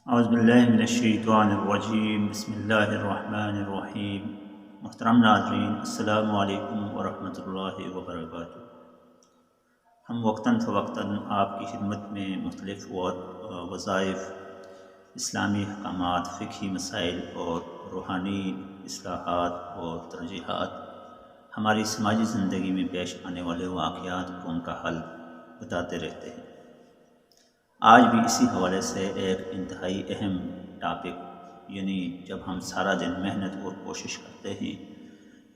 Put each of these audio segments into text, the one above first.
اعوذ باللہ من الشیطان الرجیم، بسم اللہ الرحمن الرحیم۔ محترم ناظرین، السلام علیکم ورحمۃ اللہ وبرکاتہ۔ ہم وقتاً فوقتاً آپ کی خدمت میں مختلف وظائف، اسلامی احکامات، فقہی مسائل اور روحانی اصلاحات اور ترجیحات، ہماری سماجی زندگی میں پیش آنے والے واقعات کو ان کا حل بتاتے رہتے ہیں۔ آج بھی اسی حوالے سے ایک انتہائی اہم ٹاپک، یعنی جب ہم سارا دن محنت اور کوشش کرتے ہیں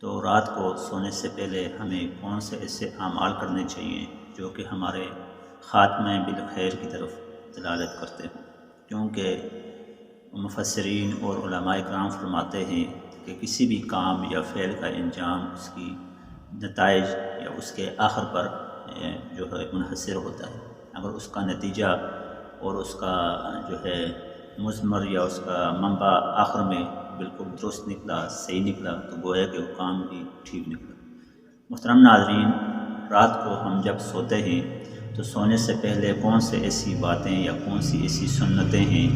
تو رات کو سونے سے پہلے ہمیں کون سے ایسے اعمال کرنے چاہیے جو کہ ہمارے خاتمہ بالخیر کی طرف دلالت کرتے ہوں، کیونکہ مفسرین اور علماء کرام فرماتے ہیں کہ کسی بھی کام یا فعل کا انجام اس کی نتائج یا اس کے آخر پر جو ہے منحصر ہوتا ہے۔ اگر اس کا نتیجہ اور اس کا جو ہے مثمر یا اس کا منبع آخر میں بالکل درست نکلا، صحیح نکلا، تو گویا کہ وہ کام بھی ٹھیک نکلا۔ محترم ناظرین، رات کو ہم جب سوتے ہیں تو سونے سے پہلے کون سے ایسی باتیں یا کون سی ایسی سنتیں ہیں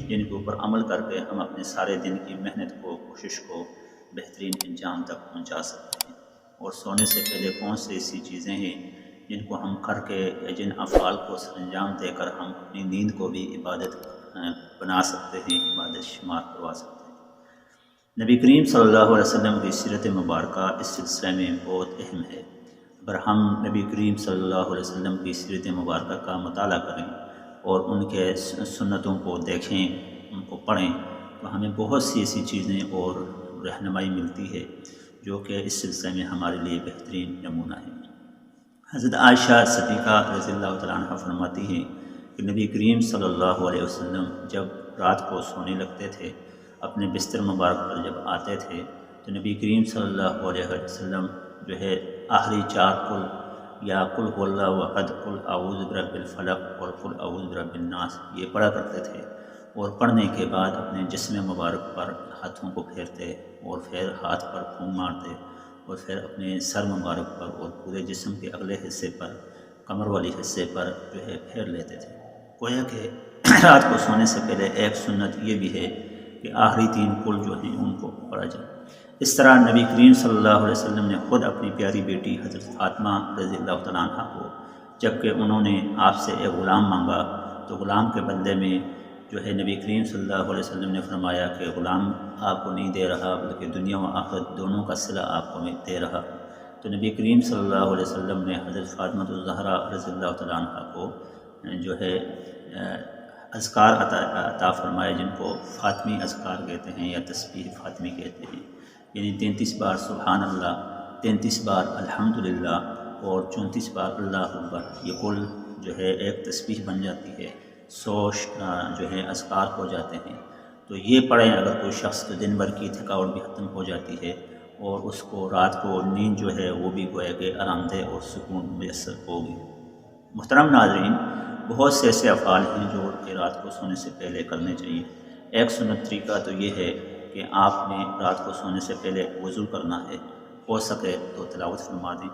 جن کے اوپر عمل کر کے ہم اپنے سارے دن کی محنت کو، کوشش کو بہترین انجام تک پہنچا سکتے ہیں، اور سونے سے پہلے کون سی ایسی چیزیں ہیں جن کو ہم کر کے یا جن افعال کو سر انجام دے کر ہم اپنی نیند کو بھی عبادت بنا سکتے ہیں، عبادت شمار کروا سکتے ہیں۔ نبی کریم صلی اللہ علیہ وسلم کی سیرت مبارکہ اس سلسلے میں بہت اہم ہے۔ اگر ہم نبی کریم صلی اللہ علیہ وسلم کی سیرت مبارکہ کا مطالعہ کریں اور ان کے سنتوں کو دیکھیں، ان کو پڑھیں، تو ہمیں بہت سی ایسی چیزیں اور رہنمائی ملتی ہے جو کہ اس سلسلے میں ہمارے لیے بہترین نمونہ ہے۔ حضرت عائشہ صدیقہ رضی اللہ تعالیٰ عنہ فرماتی ہیں کہ نبی کریم صلی اللہ علیہ وسلم جب رات کو سونے لگتے تھے، اپنے بستر مبارک پر جب آتے تھے تو نبی کریم صلی اللہ علیہ وسلم جو ہے آخری 4 قل یا قل هو اللہ احد، قل اعوذ برب الفلق اور قل اعوذ برب الناس یہ پڑھا کرتے تھے، اور پڑھنے کے بعد اپنے جسم مبارک پر ہاتھوں کو پھیرتے اور پھر ہاتھ پر پھونک مارتے، اور پھر اپنے سر مبارک پر اور پورے جسم کے اگلے حصے پر، کمر والی حصے پر جو ہے پھیر لیتے تھے۔ گویا کہ رات کو سونے سے پہلے ایک سنت یہ بھی ہے کہ آخری 3 قل جو ہیں ان کو پڑھا جائے۔ اس طرح نبی کریم صلی اللہ علیہ وسلم نے خود اپنی پیاری بیٹی حضرت فاطمہ رضی اللہ تعالیٰ عنہ کو، جب کہ انہوں نے آپ سے ایک غلام مانگا تو غلام کے بدلے میں جو ہے نبی کریم صلی اللہ علیہ وسلم نے فرمایا کہ غلام آپ کو نہیں دے رہا بلکہ دنیا و آخرت دونوں کا صلہ آپ کو میں دے رہا۔ تو نبی کریم صلی اللہ علیہ وسلم نے حضرت فاطمہ الزہرا رضی اللہ تعالیٰ عنہ کو جو ہے اذکار عطا فرمائے، جن کو فاطمی اذکار کہتے ہیں یا تسبیح فاطمی کہتے ہیں، یعنی 33 بار سبحان اللہ، 33 بار الحمدللہ اور 34 بار اللہ اکبر، یہ کل جو ہے ایک تسبیح بن جاتی ہے، 100 جو ہے اذکار ہو جاتے ہیں۔ تو یہ پڑھیں اگر کوئی شخص، تو دن بھر کی تھکاوٹ بھی ختم ہو جاتی ہے، اور اس کو رات کو نیند جو ہے وہ بھی گویا کہ آرام دہ اور سکون میسر ہوگی۔ محترم ناظرین، بہت سے ایسے افعال ہیں جو کہ رات کو سونے سے پہلے کرنے چاہیے۔ ایک سنت طریقہ تو یہ ہے کہ آپ نے رات کو سونے سے پہلے وضو کرنا ہے، ہو سکے تو تلاوت فرما دیں،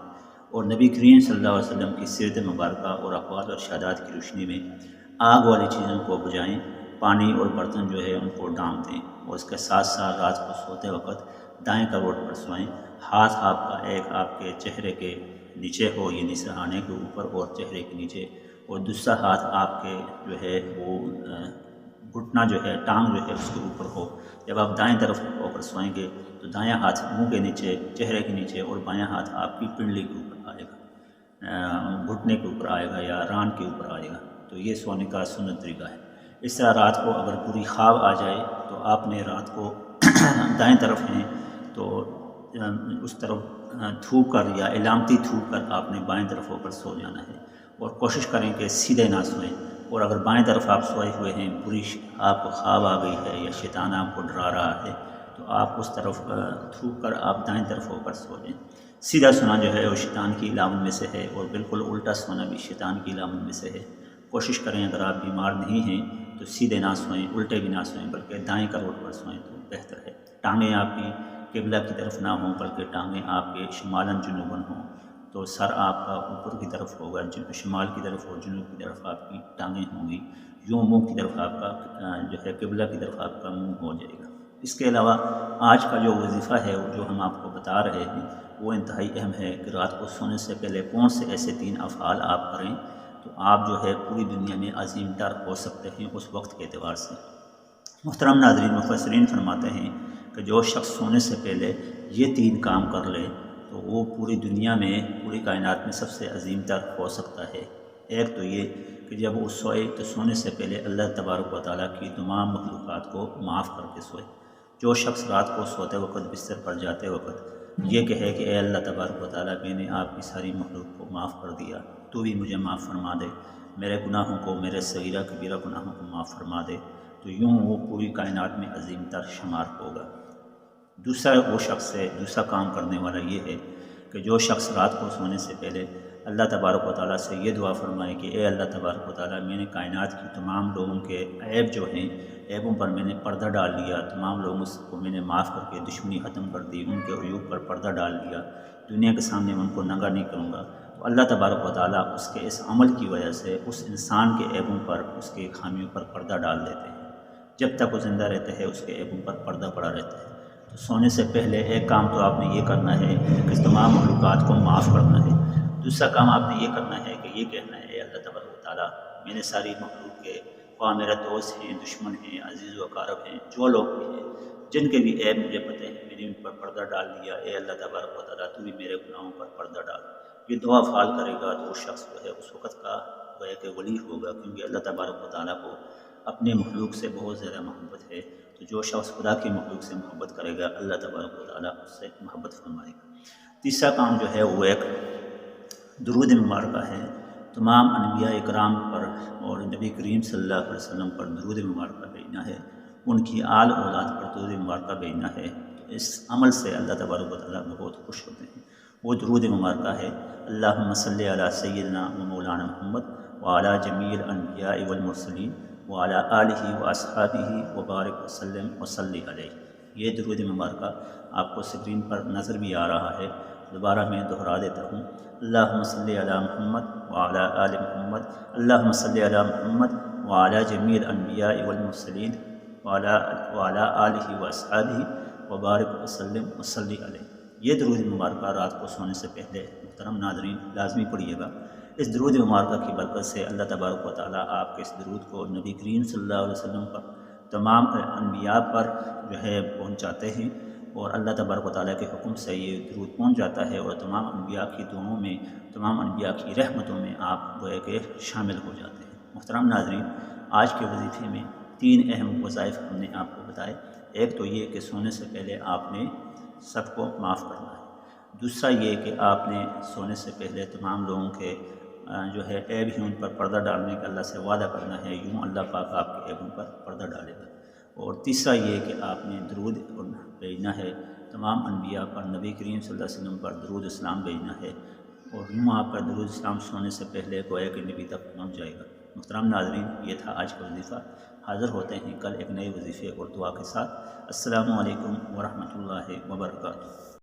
اور نبی کریم صلی اللہ علیہ وسلم کی سیرت مبارکہ اور اقوال اور ارشادات کی روشنی میں آگ والی چیزوں کو بجھائیں، پانی اور برتن جو ہے ان کو ڈھانپ دیں، اور اس کے ساتھ ساتھ رات کو سوتے وقت دائیں کروٹ پر سوئیں۔ ہاتھ آپ کا ایک آپ کے چہرے کے نیچے ہو، یعنی سرہانے کے اوپر اور چہرے کے نیچے، اور دوسرا ہاتھ آپ کے جو ہے وہ گھٹنا جو ہے، ٹانگ جو ہے اس کے اوپر ہو۔ جب آپ دائیں طرف ہو کر سوئیں گے تو دایاں ہاتھ منہ کے نیچے، چہرے کے نیچے، اور بایاں ہاتھ آپ کی پنڈلی کے اوپر آئے گا، گھٹنے کے اوپر آئے گا یا ران کے اوپر آئے گا۔ تو یہ سونے کا سنت طریقہ ہے۔ اس طرح رات کو اگر بری خواب آ جائے تو آپ نے رات کو دائیں طرف ہیں تو اس طرف تھوک کر یا علامتی تھوک کر آپ نے بائیں طرف ہو کر سو جانا ہے، اور کوشش کریں کہ سیدھے نہ سوئیں، اور اگر بائیں طرف آپ سوئے ہوئے ہیں، بری آپ کو خواب آ گئی ہے یا شیطان آپ کو ڈرا رہا ہے، تو آپ اس طرف تھوک کر آپ دائیں طرف ہو کر سو جائیں۔ سیدھا سونا جو ہے وہ شیطان کی علامت میں سے ہے، اور بالکل الٹا سونا بھی شیطان کی علامت میں سے ہے۔ کوشش کریں اگر آپ بیمار نہیں ہیں تو سیدھے نہ سوئیں، الٹے بھی نہ سوئیں، بلکہ دائیں کروٹ پر سوئیں تو بہتر ہے۔ ٹانگیں آپ کی قبلہ کی طرف نہ ہوں بلکہ ٹانگیں آپ کے شمالاً جنوباً ہوں، تو سر آپ کا اوپر کی طرف ہوگا، شمال کی طرف اور جنوب کی طرف آپ کی ٹانگیں ہوں گی، یوں منہ کی طرف آپ کا جو ہے قبلہ کی طرف آپ کا منہ ہو جائے گا۔ اس کے علاوہ آج کا جو وظیفہ ہے جو ہم آپ کو بتا رہے ہیں وہ انتہائی اہم ہے کہ رات کو سونے سے پہلے کون سے ایسے 3 افعال آپ کریں تو آپ جو ہے پوری دنیا میں عظیم تر ہو سکتے ہیں اس وقت کے اعتبار سے۔ محترم ناظرین، مفسرین فرماتے ہیں کہ جو شخص سونے سے پہلے یہ 3 کام کر لے تو وہ پوری دنیا میں، پوری کائنات میں سب سے عظیم تر ہو سکتا ہے۔ ایک تو یہ کہ جب وہ سوئے تو سونے سے پہلے اللہ تبارک و تعالیٰ کی تمام مخلوقات کو معاف کر کے سوئے۔ جو شخص رات کو سوتے وقت بستر پر جاتے وقت یہ کہے کہ اے اللہ تبارک و تعالیٰ، میں نے آپ کی ساری مخلوق کو معاف کر دیا، تو بھی مجھے معاف فرما دے، میرے گناہوں کو، میرے صغیرہ کبیرہ گناہوں کو معاف فرما دے، تو یوں وہ پوری کائنات میں عظیم تر شمار ہوگا۔ دوسرا وہ شخص ہے، دوسرا کام کرنے والا یہ ہے کہ جو شخص رات کو سونے سے پہلے اللہ تبارک و تعالیٰ سے یہ دعا فرمائے کہ اے اللہ تبارک و تعالیٰ، میں نے کائنات کی تمام لوگوں کے عیب جو ہیں، عیبوں پر میں نے پردہ ڈال لیا، تمام لوگوں کو میں نے معاف کر کے دشمنی ختم کر دی، ان کے عیوب پر پردہ ڈال دیا، دنیا کے سامنے میں ان کو ننگا نہیں کروں گا، تو اللہ تبارک و تعالیٰ اس کے اس عمل کی وجہ سے اس انسان کے عیبوں پر، اس کے خامیوں پر پردہ ڈال دیتے ہیں۔ جب تک وہ زندہ رہتے ہیں اس کے عیبوں پر پردہ پڑا رہتا ہے۔ تو سونے سے پہلے ایک کام تو آپ نے یہ کرنا ہے کہ تمام مخلوقات کو معاف کرنا ہے۔ دوسرا کام آپ نے یہ کرنا ہے کہ یہ کہنا ہے اے اللہ تبارک و تعالیٰ، میں نے ساری مخلوق کے، خواہ میرا دوست ہیں، دشمن ہیں، عزیز و اقارب ہیں، جو لوگ بھی ہیں، جن کے بھی عیب مجھے پتہ ہیں، میں نے ان پر پردہ ڈال دیا، اے اللہ تبارک و تعالیٰ تو بھی میرے گناہوں پر پردہ ڈال۔ یہ دعا افعال کرے گا تو وہ شخص جو ہے اس وقت کا گویا کہ ولی ہوگا، کیونکہ اللہ تبارک و تعالیٰ کو اپنے مخلوق سے بہت زیادہ محبت ہے۔ تو جو شخص خدا کی مخلوق سے محبت کرے گا اللہ تبارک و تعالیٰ اس سے محبت فرمائے گا۔ تیسرا کام جو ہے وہ ایک درود مبارکہ ہے۔ تمام انبیاء اکرام پر اور نبی کریم صلی اللہ علیہ وسلم پر درود مبارکہ بھیجنا ہے، ان کی آل اولاد پر درود مبارکہ بھیجنا ہے۔ اس عمل سے اللہ تبارک و تعالیٰ بہت خوش ہوتے ہیں۔ وہ درود مبارکہ ہے اللہم صلی علی سیدنا و مولانا محمد وعلی جمیع الانبیاء والمرسلین وعلی آلہ و اصحابہ وبارک وسلم وصلی علیہ۔ یہ درود مبارکہ آپ کو اسکرین پر نظر بھی آ رہا ہے، دوبارہ میں دہرا دیتا ہوں۔ اللہم صلی علی محمد وعلی آل محمد، اللہم صلی علی محمد وعلی جمیع الانبیاء والمرسلین وعلی آلہ و اصحابہ وبارک وسلم وصلی علیہ۔ یہ درود مبارکہ رات کو سونے سے پہلے محترم ناظرین لازمی پڑھیے گا۔ اس درود مبارکہ کی برکت سے اللہ تبارک و تعالیٰ آپ کے اس درود کو نبی کریم صلی اللہ علیہ وسلم پر، تمام انبیاء پر جو ہے پہنچاتے ہیں، اور اللہ تبارک و تعالیٰ کے حکم سے یہ درود پہنچ جاتا ہے اور تمام انبیاء کی دعاؤں میں، تمام انبیاء کی رحمتوں میں آپ گویا کہ شامل ہو جاتے ہیں۔ محترم ناظرین، آج کے وظیفے میں 3 اہم وظائف ہم نے آپ کو بتائے۔ ایک تو یہ کہ سونے سے پہلے آپ نے سب کو معاف کرنا ہے۔ دوسرا یہ کہ آپ نے سونے سے پہلے تمام لوگوں کے جو ہے عیب ہی ان پر پردہ ڈالنے کا اللہ سے وعدہ کرنا ہے، یوں اللہ پاک آپ کے عیبوں پر پردہ ڈالے گا۔ اور تیسرا یہ کہ آپ نے درود بھیجنا ہے تمام انبیاء پر، نبی کریم صلی اللہ علیہ وسلم پر درود اسلام بھیجنا ہے، اور یوں آپ کا درود اسلام سونے سے پہلے گویا کہ نبی تک پہنچ جائے گا۔ محترم ناظرین، یہ تھا آج کا وظیفہ۔ حاضر ہوتے ہیں کل ایک نئے وظیفے اور دعا کے ساتھ۔ السلام علیکم ورحمۃ اللہ وبرکاتہ۔